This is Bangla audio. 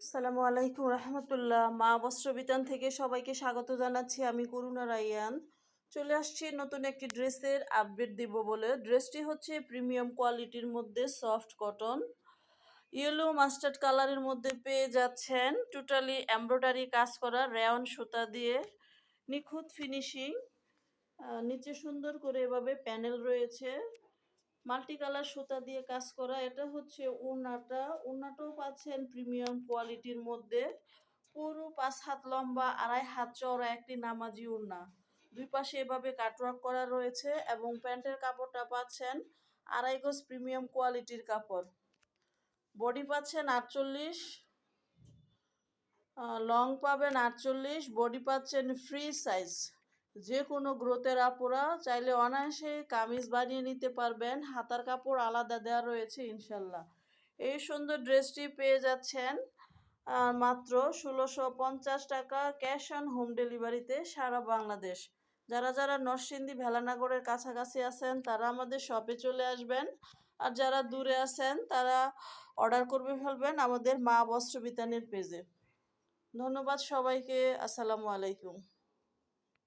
আসসালামু আলাইকুম রহমতুল্লাহ। মা বস্ত্র বিতান থেকে সবাইকে স্বাগত জানাচ্ছি। আমি করুণা রাইয়ান। চলে আসছি নতুন একটি ড্রেসের আপডেট দিব বলে। ড্রেসটি হচ্ছে প্রিমিয়াম কোয়ালিটির মধ্যে সফট কটন, ইয়েলো মাস্টার্ড কালারের মধ্যে পেয়ে যাচ্ছেন। টোটালি এমব্রয়ডারি কাজ করা রেয়ন সুতা দিয়ে নিখুঁত ফিনিশিং। নিচে সুন্দর করে এভাবে প্যানেল রয়েছে, মাল্টি কালার সুতা দিয়ে কাজ করা। এটা হচ্ছে ওড়নাটাও পাচ্ছেন প্রিমিয়াম কোয়ালিটির মধ্যে। পুরো 5 হাত লম্বা, 2.5 হাত চওড়া একটি নামাজি ওড়না। দুই পাশে এভাবে কাটওয়ার্ক করা রয়েছে এবং প্যান্টের কাপড়টা পাচ্ছেন 2.5 গজ প্রিমিয়াম কোয়ালিটির কাপড়। বডি পাচ্ছেন 48, লং পাবেন 48, বডি পাচ্ছেন ফ্রি সাইজ। যে কোনো গ্রোথের আপুরা চাইলে অনায়াসে কামিজ বানিয়ে নিতে পারবেন। হাতার কাপড় আলাদা দেওয়া রয়েছে ইনশাল্লাহ। এই সুন্দর ড্রেসটি পেয়ে যাচ্ছেন মাত্র 1650 টাকা, ক্যাশ অন হোম ডেলিভারিতে সারা বাংলাদেশ। যারা যারা নরসিংদী ভেলানাগরের কাছাকাছি আছেন তারা আমাদের শপে চলে আসবেন, আর যারা দূরে আছেন তারা অর্ডার করবে ফেলবেন আমাদের মা বস্ত্র বিতানের পেজে। ধন্যবাদ সবাইকে। আসসালামু আলাইকুম।